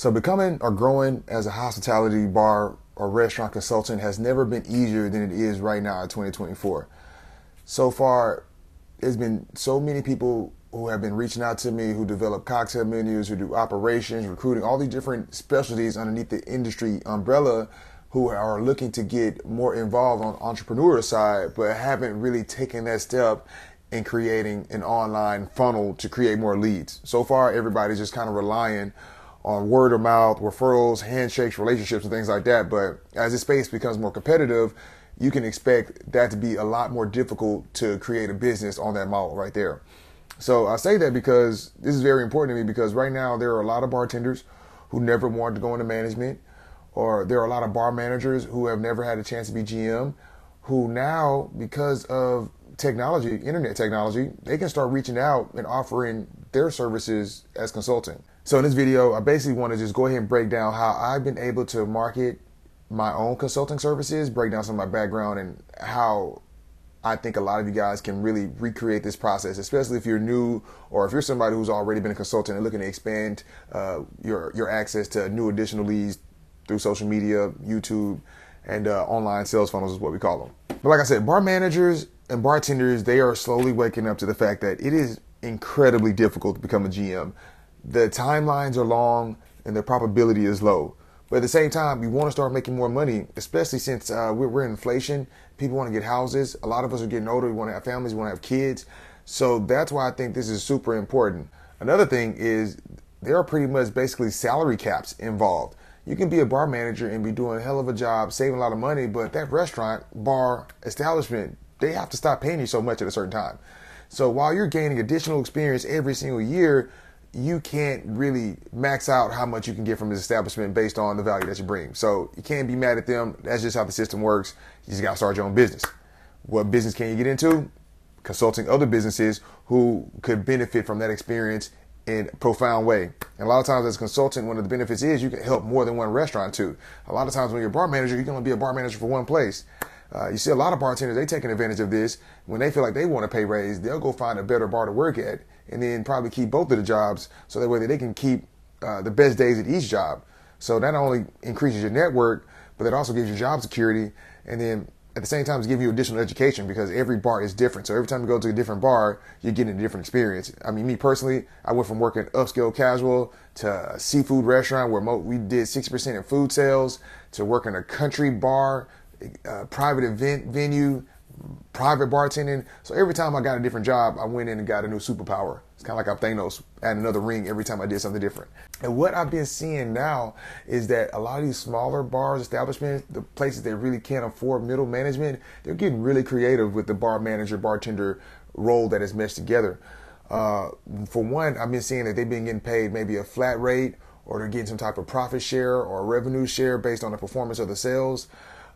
So becoming or growing as a hospitality bar or restaurant consultant has never been easier than it is right now in 2024. So far, there's been so many people who have been reaching out to me, who develop cocktail menus, who do operations, recruiting, all these different specialties underneath the industry umbrella, who are looking to get more involved on the entrepreneur side, but haven't really taken that step in creating an online funnel to create more leads. So far, everybody's just kind of relying on word of mouth, referrals, handshakes, relationships, and things like that. But as this space becomes more competitive, you can expect that to be a lot more difficult to create a business on that model right there. So I say that because this is very important to me, because right now there are a lot of bartenders who never wanted to go into management, or there are a lot of bar managers who have never had a chance to be GM, who now, because of technology, internet technology, they can start reaching out and offering their services as consulting. So in this video, I basically want to just go ahead and break down how I've been able to market my own consulting services, break down some of my background, and how I think a lot of you guys can really recreate this process, especially if you're new or if you're somebody who's already been a consultant and looking to expand your access to new additional leads through social media, YouTube, and online sales funnels is what we call them. But like I said, bar managers and bartenders, they are slowly waking up to the fact that it is incredibly difficult to become a GM. The timelines are long and the probability is low. But at the same time, we want to start making more money, especially since we're in inflation. People want to get houses. A lot of us are getting older. We want to have families. We want to have kids. So that's why I think this is super important. Another thing is there are pretty much basically salary caps involved. You can be a bar manager and be doing a hell of a job, saving a lot of money, but that restaurant, bar, establishment, they have to stop paying you so much at a certain time. So while you're gaining additional experience every single year, you can't really max out how much you can get from this establishment based on the value that you bring. So you can't be mad at them. That's just how the system works. You just got to start your own business. What business can you get into? Consulting other businesses who could benefit from that experience in a profound way. And a lot of times as a consultant, one of the benefits is you can help more than one restaurant too. A lot of times when you're a bar manager, you can only be a bar manager for one place. You see a lot of bartenders, they taking advantage of this. When they feel like they want to pay raise, they'll go find a better bar to work at and then probably keep both of the jobs so that way they can keep the best days at each job. So that not only increases your network, but it also gives you job security. And then at the same time, it's giving you additional education because every bar is different. So every time you go to a different bar, you're getting a different experience. I mean, me personally, I went from working upscale casual to a seafood restaurant where we did 60% in food sales, to working a country bar, private event venue, private bartending. So every time I got a different job, I went in and got a new superpower. It's kind of like I'm Thanos, add another ring every time I did something different. And what I've been seeing now is that a lot of these smaller bars, establishments, the places that really can't afford middle management, they're getting really creative with the bar manager, bartender role that is meshed together. For one, I've been seeing that they've been getting paid maybe a flat rate, or they're getting some type of profit share or a revenue share based on the performance of the sales,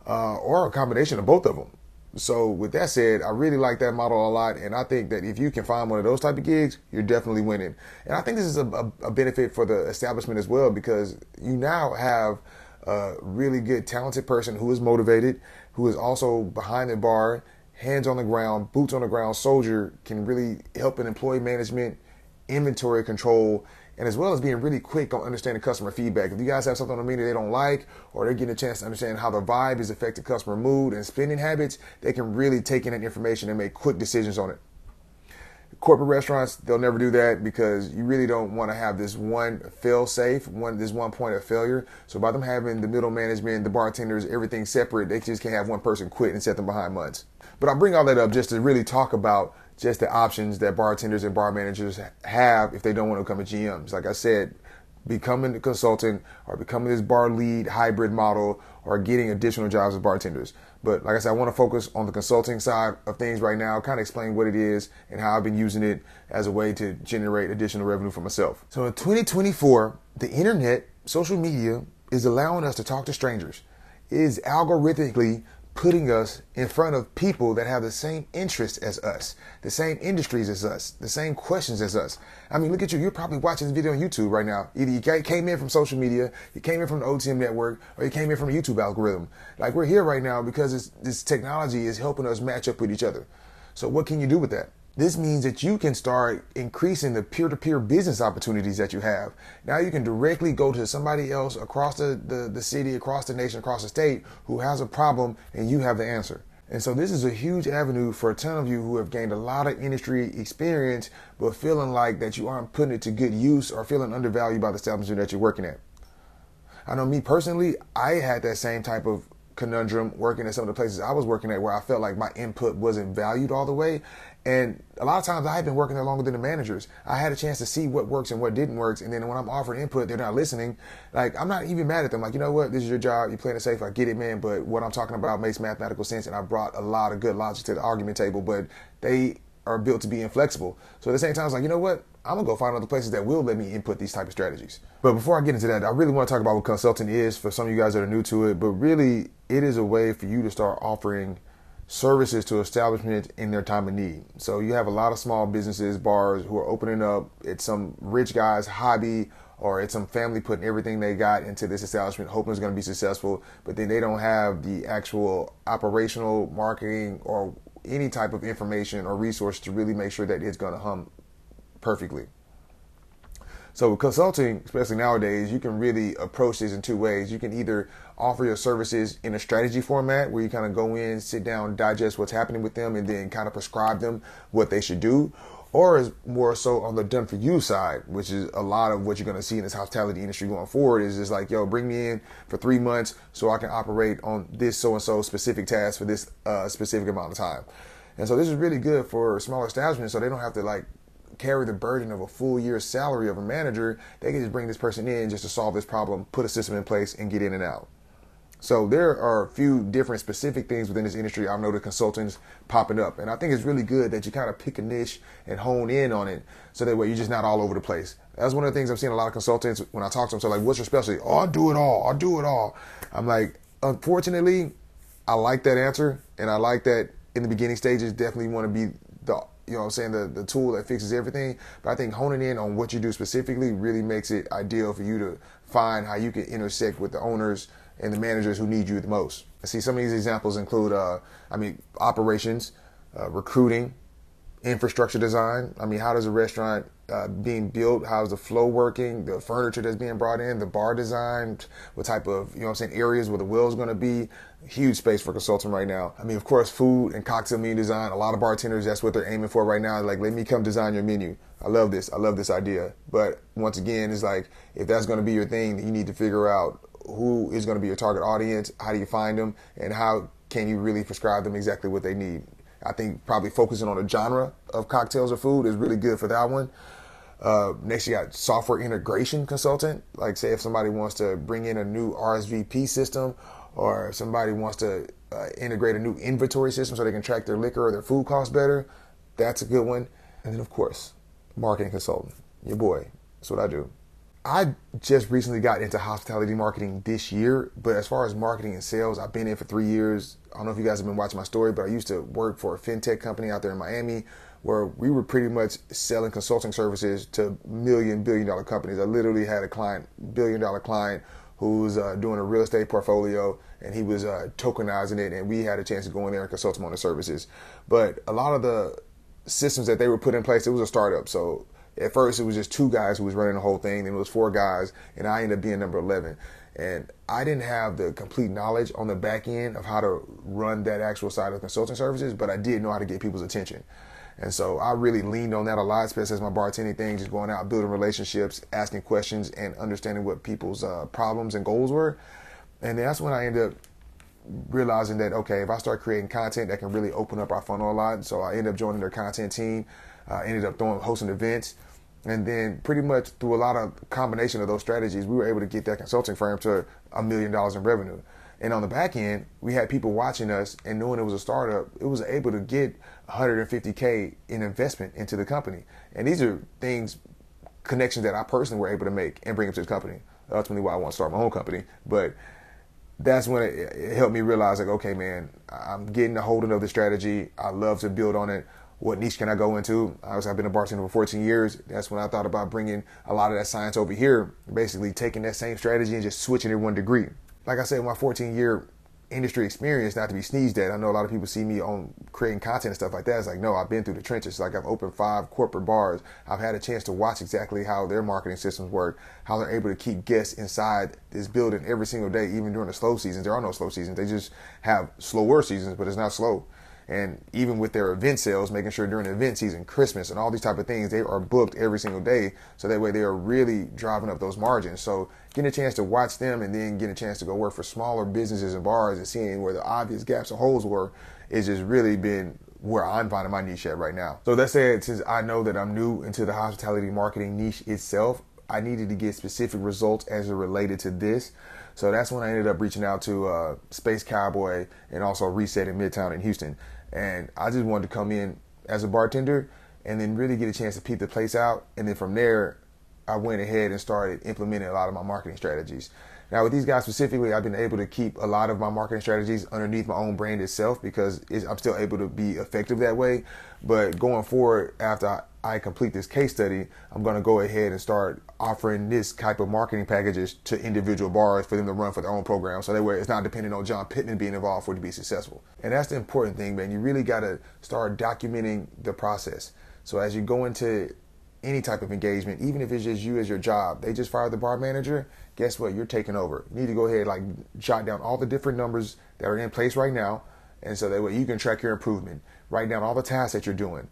or a combination of both of them. So with that said, I really like that model a lot, and I think that if you can find one of those type of gigs, you're definitely winning. And I think this is a benefit for the establishment as well, because you now have a really good, talented person who is motivated, who is also behind the bar, hands on the ground, boots on the ground soldier, can really help in employee management, inventory control, and as well as being really quick on understanding customer feedback. If you guys have something on the menu they don't like, or they're getting a chance to understand how the vibe is affecting customer mood and spending habits, they can really take in that information and make quick decisions on it. Corporate restaurants, they'll never do that because you really don't want to have this one fail-safe, this one point of failure. So by them having the middle management, the bartenders, everything separate, they just can't have one person quit and set them behind months. But I bring all that up just to really talk about just the options that bartenders and bar managers have if they don't want to become a GMs. Like I said, becoming a consultant or becoming this bar lead hybrid model or getting additional jobs as bartenders. But like I said, I want to focus on the consulting side of things right now, kind of explain what it is and how I've been using it as a way to generate additional revenue for myself. So in 2024, the internet, social media is allowing us to talk to strangers. It is algorithmically putting us in front of people that have the same interests as us, the same industries as us, the same questions as us. I mean, look at you. You're probably watching this video on YouTube right now. Either you came in from social media, you came in from the OTM network, or you came in from a YouTube algorithm. Like, we're here right now because this technology is helping us match up with each other. So what can you do with that? This means that you can start increasing the peer-to-peer business opportunities that you have. Now you can directly go to somebody else across the city, across the nation, across the state who has a problem, and you have the answer. And so this is a huge avenue for a ton of you who have gained a lot of industry experience, but feeling like that you aren't putting it to good use or feeling undervalued by the establishment that you're working at. I know me personally, I had that same type of conundrum working at some of the places I was working at where I felt like my input wasn't valued all the way. And a lot of times I had been working there longer than the managers. I had a chance to see what works and what didn't work. And then when I'm offering input, they're not listening. Like, I'm not even mad at them. Like, you know what? This is your job. You're playing it safe. I get it, man. But what I'm talking about makes mathematical sense. And I brought a lot of good logic to the argument table, but they are built to be inflexible. So at the same time, it's like, you know what? I'm going to go find other places that will let me input these type of strategies. But before I get into that, I really want to talk about what consulting is for some of you guys that are new to it. But really, it is a way for you to start offering services to establishments in their time of need. So you have a lot of small businesses, bars who are opening up. It's some rich guy's hobby, or it's some family putting everything they got into this establishment, hoping it's going to be successful, but then they don't have the actual operational marketing or any type of information or resource to really make sure that it's going to hum perfectly. So with consulting, especially nowadays, you can really approach this in two ways. You can either offer your services in a strategy format where you kind of go in, sit down, digest what's happening with them, and then kind of prescribe them what they should do. Or is more so on the done for you side, which is a lot of what you're going to see in this hospitality industry going forward, is just like, yo, bring me in for 3 months so I can operate on this so-and-so specific task for this specific amount of time. And so this is really good for smaller establishments, so they don't have to like carry the burden of a full year's salary of a manager. They can just bring this person in just to solve this problem, put a system in place, and get in and out. So there are a few different specific things within this industry I've noticed consultants popping up. And I think it's really good that you kind of pick a niche and hone in on it so that way you're just not all over the place. That's one of the things I've seen a lot of consultants when I talk to them. So like, what's your specialty? Oh, I do it all. I do it all. I'm like, unfortunately, I like that answer. And I like that in the beginning stages, definitely want to be the, you know what I'm saying, the tool that fixes everything. But I think honing in on what you do specifically really makes it ideal for you to find how you can intersect with the owners and the managers who need you the most. I see some of these examples include, operations, recruiting, infrastructure design. I mean, how does a restaurant being built? How's the flow working? The furniture that's being brought in, the bar design, what type of, you know what I'm saying, areas where the well is going to be. Huge space for consulting right now. I mean, of course, food and cocktail menu design. A lot of bartenders, that's what they're aiming for right now. Like, let me come design your menu. I love this. I love this idea. But once again, it's like, if that's going to be your thing, then you need to figure out who is going to be your target audience, how do you find them, and how can you really prescribe them exactly what they need. I think probably focusing on a genre of cocktails or food is really good for that one. Next, you got software integration consultant. Like, say if somebody wants to bring in a new RSVP system, or if somebody wants to integrate a new inventory system so they can track their liquor or their food costs better, that's a good one. And then, of course, marketing consultant. Your boy. That's what I do. I just recently got into hospitality marketing this year, but as far as marketing and sales, I've been in for 3 years. I don't know if you guys have been watching my story, but I used to work for a fintech company out there in Miami where we were pretty much selling consulting services to billion-dollar companies. I literally had a client, billion-dollar client, who was doing a real estate portfolio, and he was tokenizing it, and we had a chance to go in there and consult him on the services. But a lot of the systems that they were put in place, it was a startup. So at first, it was just 2 guys who was running the whole thing, and it was 4 guys, and I ended up being number 11. And I didn't have the complete knowledge on the back end of how to run that actual side of consulting services, but I did know how to get people's attention. And so I really leaned on that a lot, especially as my bartending thing, just going out, building relationships, asking questions, and understanding what people's problems and goals were. And that's when I ended up realizing that, okay, if I start creating content, that can really open up our funnel a lot. So I ended up joining their content team, ended up hosting events. And then pretty much through a lot of combination of those strategies, we were able to get that consulting firm to $1 million in revenue. And on the back end, we had people watching us, and knowing it was a startup, it was able to get $150K in investment into the company. And these are things, connections that I personally were able to make and bring up to the company. Ultimately why I want to start my own company. But that's when it helped me realize, like, okay, man, I'm getting a hold of the strategy. I love to build on it. What niche can I go into? Obviously, I've been a bartender for 14 years. That's when I thought about bringing a lot of that science over here, basically taking that same strategy and just switching it 1 degree. Like I said, my 14-year industry experience not to be sneezed at. I know a lot of people see me on creating content and stuff like that. It's like, no, I've been through the trenches. Like, I've opened 5 corporate bars. I've had a chance to watch exactly how their marketing systems work, how they're able to keep guests inside this building every single day, even during the slow seasons. There are no slow seasons. They just have slower seasons, but it's not slow. And even with their event sales, making sure during the event season, Christmas and all these type of things, they are booked every single day. So that way they are really driving up those margins. So getting a chance to watch them and then getting a chance to go work for smaller businesses and bars and seeing where the obvious gaps and holes were is just really been where I'm finding my niche at right now. So that said, since I know that I'm new into the hospitality marketing niche itself, I needed to get specific results as it related to this. So that's when I ended up reaching out to Space Cowboy and also Reset in Midtown in Houston. And I just wanted to come in as a bartender and then really get a chance to peep the place out. And then from there, I went ahead and started implementing a lot of my marketing strategies. Now, with these guys specifically, I've been able to keep a lot of my marketing strategies underneath my own brand itself because I'm still able to be effective that way. But going forward, after I complete this case study, I'm going to go ahead and start offering this type of marketing packages to individual bars for them to run for their own program. So that way it's not dependent on John Pittman being involved for it to be successful. And that's the important thing, man. You really got to start documenting the process. So as you go into any type of engagement, even if it's just you as your job, they just fired the bar manager, guess what? You're taking over. You need to go ahead, like, jot down all the different numbers that are in place right now. And so that way you can track your improvement. Write down all the tasks that you're doing.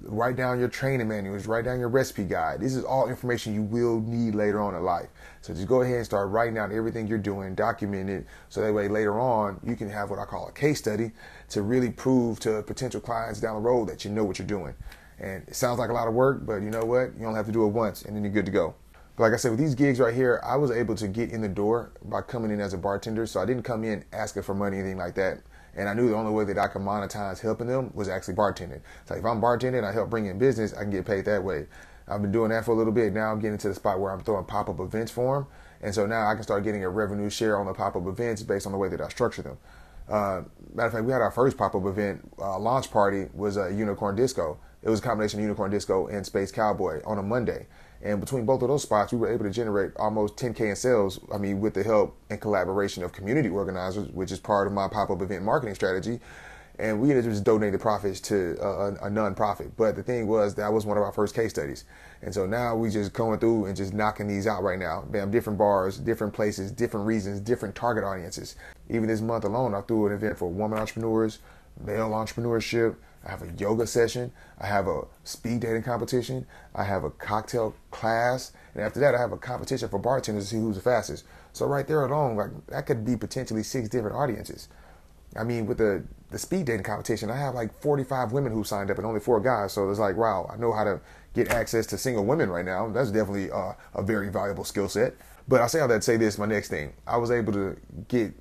Write down your training manuals, write down your recipe guide. This is all information you will need later on in life. So just go ahead and start writing down everything you're doing, document it, so that way later on you can have what I call a case study to really prove to potential clients down the road that you know what you're doing. And it sounds like a lot of work, but you know what? You only have to do it once and then you're good to go. But like I said, with these gigs right here, I was able to get in the door by coming in as a bartender. So I didn't come in asking for money or anything like that. And I knew the only way that I could monetize helping them was actually bartending. So if I'm bartending and I help bring in business, I can get paid that way. I've been doing that for a little bit. Now I'm getting to the spot where I'm throwing pop-up events for them. And so now I can start getting a revenue share on the pop-up events based on the way that I structure them. Matter of fact, we had our first pop-up event launch party was a Unicorn Disco. It was a combination of Unicorn Disco and Space Cowboy on a Monday. And between both of those spots, we were able to generate almost 10K in sales. I mean, with the help and collaboration of community organizers, which is part of my pop-up event marketing strategy. And we ended up just donating the profits to a non-profit. But the thing was, that was one of our first case studies. And so now we just going through and just knocking these out right now. Bam, different bars, different places, different reasons, different target audiences. Even this month alone, I threw an event for women entrepreneurs, male entrepreneurship. I have a yoga session. I have a speed dating competition. I have a cocktail class. And after that, I have a competition for bartenders to see who's the fastest. So right there alone, like, that could be potentially 6 different audiences. I mean, with the speed dating competition, I have like 45 women who signed up and only 4 guys. So it's like, wow, I know how to get access to single women right now. That's definitely a very valuable skill set. But I say all that to say this, my next thing. I was able to get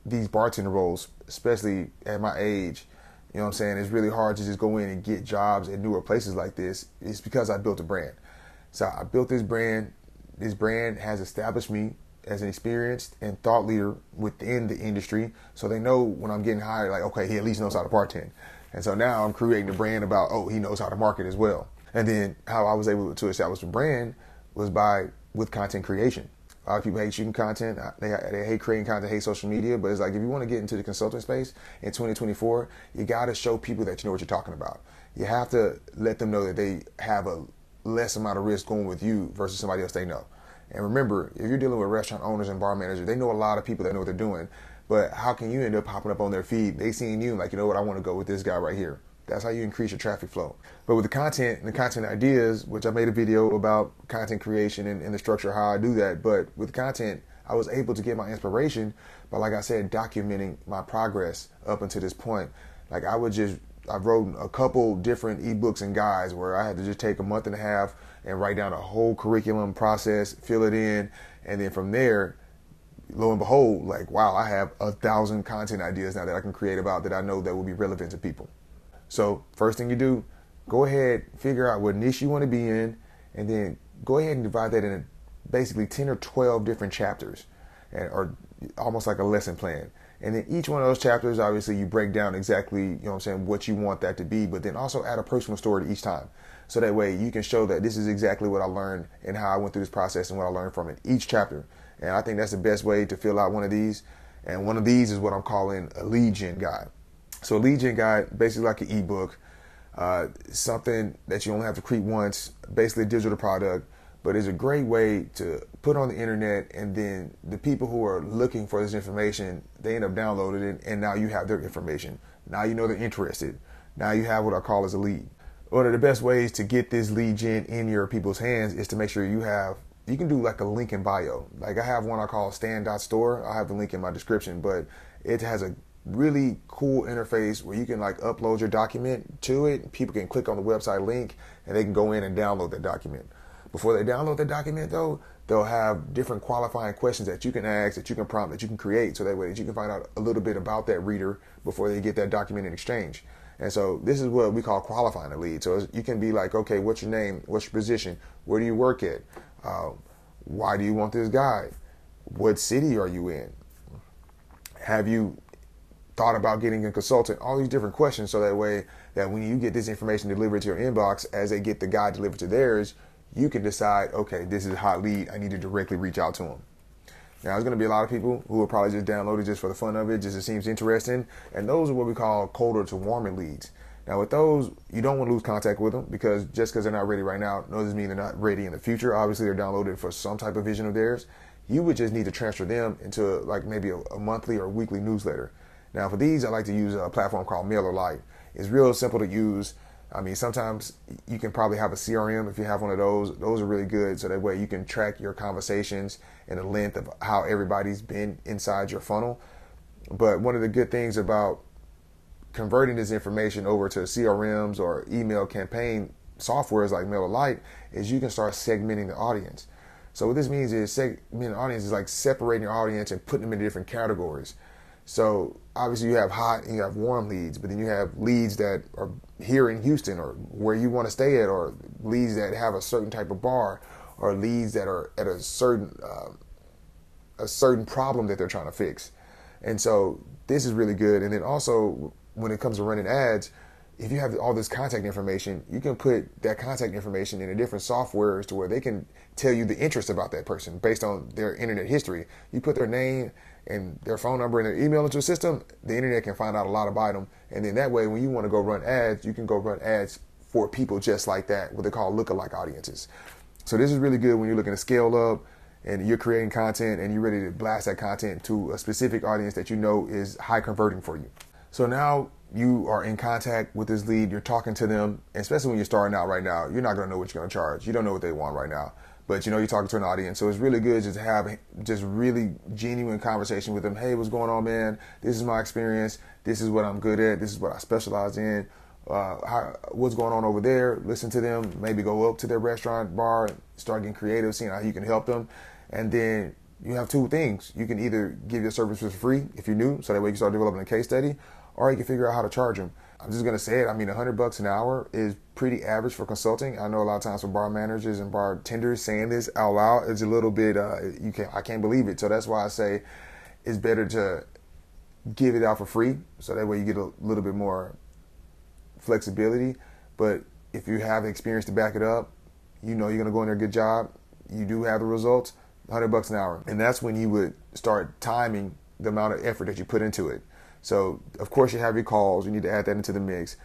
these bartender roles, especially at my age. You know what I'm saying? It's really hard to just go in and get jobs at newer places like this. It's because I built a brand. So I built this brand. This brand has established me as an experienced and thought leader within the industry. So they know when I'm getting hired, like, okay, he at least knows how to bartend. And so now I'm creating a brand about, oh, he knows how to market as well. And then how I was able to establish a brand was with content creation. A lot of people hate shooting content. They hate creating content, hate social media. But it's like, if you want to get into the consulting space in 2024, you got to show people that you know what you're talking about. You have to let them know that they have a less amount of risk going with you versus somebody else they know. And remember, if you're dealing with restaurant owners and bar managers, they know a lot of people that know what they're doing. But how can you end up popping up on their feed? They seeing you like, you know what, I want to go with this guy right here. That's how you increase your traffic flow. But with the content and the content ideas, which I made a video about content creation and the structure of how I do that. But with content, I was able to get my inspiration by, like I said, documenting my progress up until this point. Like I wrote a couple different ebooks and guides where I had to just take a month and a half and write down a whole curriculum process, fill it in. And then from there, lo and behold, like, wow, I have 1,000 content ideas now that I can create about that I know that will be relevant to people. So first thing you do, go ahead, figure out what niche you want to be in, and then go ahead and divide that into basically 10 or 12 different chapters, or almost like a lesson plan. And then each one of those chapters, obviously, you break down exactly, you know what I'm saying, what you want that to be, but then also add a personal story to each time. So that way you can show that this is exactly what I learned and how I went through this process and what I learned from it, each chapter. And I think that's the best way to fill out one of these. And one of these is what I'm calling a lead gen guide. So a lead gen guide, basically like an ebook, something that you only have to create once, basically a digital product, but it's a great way to put on the internet, and then the people who are looking for this information, they end up downloading it, and now you have their information. Now you know they're interested. Now you have what I call as a lead. One of the best ways to get this lead gen in your people's hands is to make sure you can do like a link in bio. Like I have one I call stand.store. I'll have the link in my description, but it has a really cool interface where you can like upload your document to it. People can click on the website link and they can go in and download that document. Before they download that document though, they'll have different qualifying questions that you can ask, that you can prompt, that you can create, so that way that you can find out a little bit about that reader before they get that document in exchange. And so this is what we call qualifying a lead. So you can be like, okay, what's your name? What's your position? Where do you work at? Why do you want this guide? What city are you in? Have you thought about getting a consultant? All these different questions, so that way that when you get this information delivered to your inbox, as they get the guide delivered to theirs, you can decide, okay, this is a hot lead. I need to directly reach out to them. Now, there's going to be a lot of people who will probably just download it just for the fun of it, just it seems interesting. And those are what we call colder to warming leads. Now, with those, you don't want to lose contact with them, because just because they're not ready right now doesn't mean they're not ready in the future. Obviously, they're downloaded for some type of vision of theirs. You would just need to transfer them into like maybe a monthly or weekly newsletter. Now, for these, I like to use a platform called MailerLite. It's real simple to use. I mean, sometimes you can probably have a CRM if you have one of those. Those are really good, so that way you can track your conversations and the length of how everybody's been inside your funnel. But one of the good things about converting this information over to CRMs or email campaign softwares like MailerLite is you can start segmenting the audience. So what this means is segmenting the audience is like separating your audience and putting them in different categories. So obviously you have hot and you have warm leads, but then you have leads that are here in Houston or where you want to stay at, or leads that have a certain type of bar, or leads that are at a certain problem that they're trying to fix. And so this is really good. And then also when it comes to running ads, if you have all this contact information, you can put that contact information in a different softwares to where they can tell you the interest about that person based on their internet history. You put their name and their phone number and their email into a system, the internet can find out a lot about them. And then that way, when you want to go run ads, you can go run ads for people just like that, what they call lookalike audiences. So this is really good when you're looking to scale up and you're creating content and you're ready to blast that content to a specific audience that you know is high converting for you. So now you are in contact with this lead, you're talking to them, and especially when you're starting out right now, you're not going to know what you're going to charge. You don't know what they want right now, but you know you're talking to an audience. So it's really good just to have just really genuine conversation with them. Hey, what's going on, man? This is my experience. This is what I'm good at. This is what I specialize in. What's going on over there? Listen to them. Maybe go up to their restaurant, bar, start getting creative, seeing how you can help them. And then you have two things. You can either give your services for free if you're new, so that way you can start developing a case study, or you can figure out how to charge them. I'm just gonna say it. I mean, $100 an hour is pretty average for consulting. I know a lot of times for bar managers and bartenders, saying this out loud is a little bit. I can't believe it. So that's why I say it's better to give it out for free, so that way you get a little bit more flexibility. But if you have the experience to back it up, you know you're gonna go in there, good job. You do have the results. $100 an hour, and that's when you would start timing the amount of effort that you put into it. So, of course, you have your calls. You need to add that into the mix.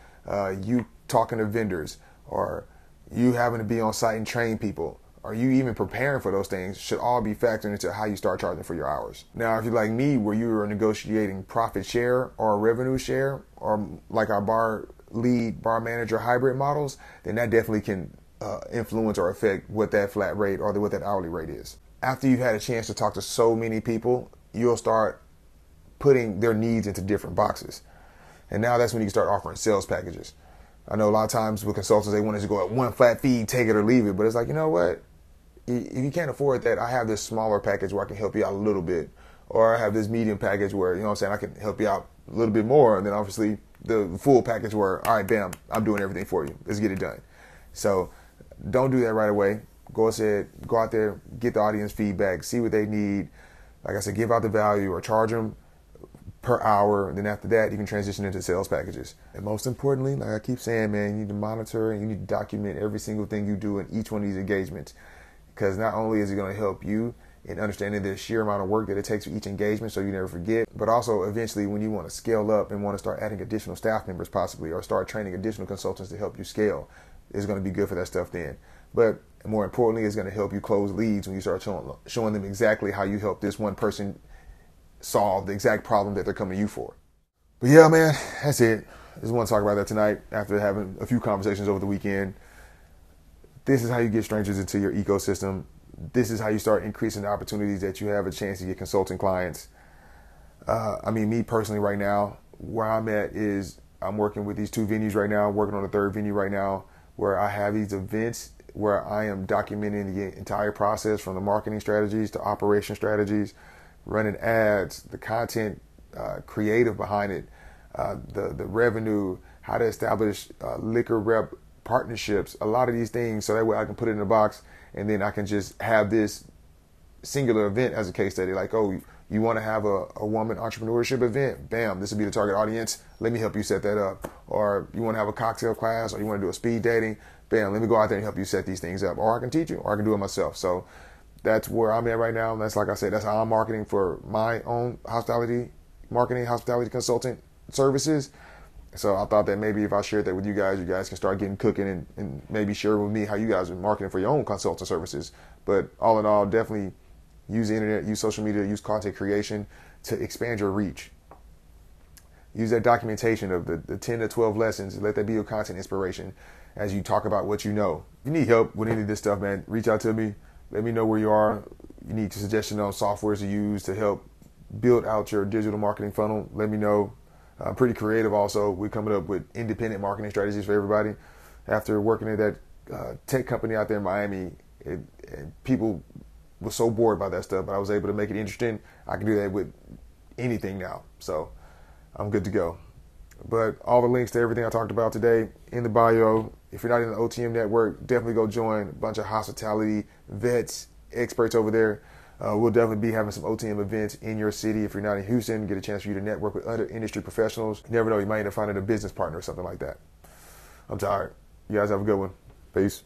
You talking to vendors, or you having to be on site and train people, or you even preparing for those things should all be factored into how you start charging for your hours. Now, if you're like me, where you are negotiating profit share or revenue share, or like our bar lead, bar manager hybrid models, then that definitely can influence or affect what that flat rate or what that hourly rate is. After you've had a chance to talk to so many people, you'll start putting their needs into different boxes. And now that's when you can start offering sales packages. I know a lot of times with consultants, they want us to go at one flat fee, take it or leave it. But it's like, you know what? If you can't afford that, I have this smaller package where I can help you out a little bit. Or I have this medium package where, you know what I'm saying, I can help you out a little bit more. And then obviously the full package where, all right, bam, I'm doing everything for you. Let's get it done. So don't do that right away. Go out there, get the audience feedback, see what they need. Like I said, give out the value or charge them per hour. And then after that, you can transition into sales packages. And most importantly, like I keep saying, man, you need to monitor and you need to document every single thing you do in each one of these engagements. Because not only is it going to help you and understanding the sheer amount of work that it takes for each engagement so you never forget. But also eventually when you want to scale up and want to start adding additional staff members possibly, or start training additional consultants to help you scale, it's going to be good for that stuff then. But more importantly, it's going to help you close leads when you start showing them exactly how you help this one person solve the exact problem that they're coming to you for. But yeah, man, that's it. I just want to talk about that tonight after having a few conversations over the weekend. This is how you get strangers into your ecosystem. This is how you start increasing the opportunities that you have a chance to get consulting clients. Me personally right now, where I'm at is I'm working with these 2 venues right now. I'm working on a 3rd venue right now where I have these events where I am documenting the entire process from the marketing strategies to operation strategies, running ads, the content, creative behind it, the revenue, how to establish liquor rep partnerships, a lot of these things, so that way I can put it in a box and then I can just have this singular event as a case study. Like, oh, you want to have a woman entrepreneurship event? Bam, this will be the target audience. Let me help you set that up. Or you want to have a cocktail class, or you want to do a speed dating? Bam, let me go out there and help you set these things up. Or I can teach you, or I can do it myself. So that's where I'm at right now. That's, like I said, that's how I'm marketing for my own hospitality consultant services. So I thought that maybe if I shared that with you guys can start getting cooking and maybe share with me how you guys are marketing for your own consulting services. But all in all, definitely use the internet, use social media, use content creation to expand your reach. Use that documentation of the 10 to 12 lessons. Let that be your content inspiration as you talk about what you know. If you need help with any of this stuff, man, reach out to me. Let me know where you are. You need suggestions on softwares to use to help build out your digital marketing funnel. Let me know. I'm pretty creative also. We're coming up with independent marketing strategies for everybody. After working at that tech company out there in Miami, people were so bored by that stuff, but I was able to make it interesting. I can do that with anything now. So I'm good to go. But all the links to everything I talked about today in the bio. If you're not in the OTM network, definitely go join a bunch of hospitality vets, experts over there. We'll definitely be having some OTM events in your city. If you're not in Houston, get a chance for you to network with other industry professionals. You never know, you might end up finding a business partner or something like that. I'm tired. You guys have a good one. Peace.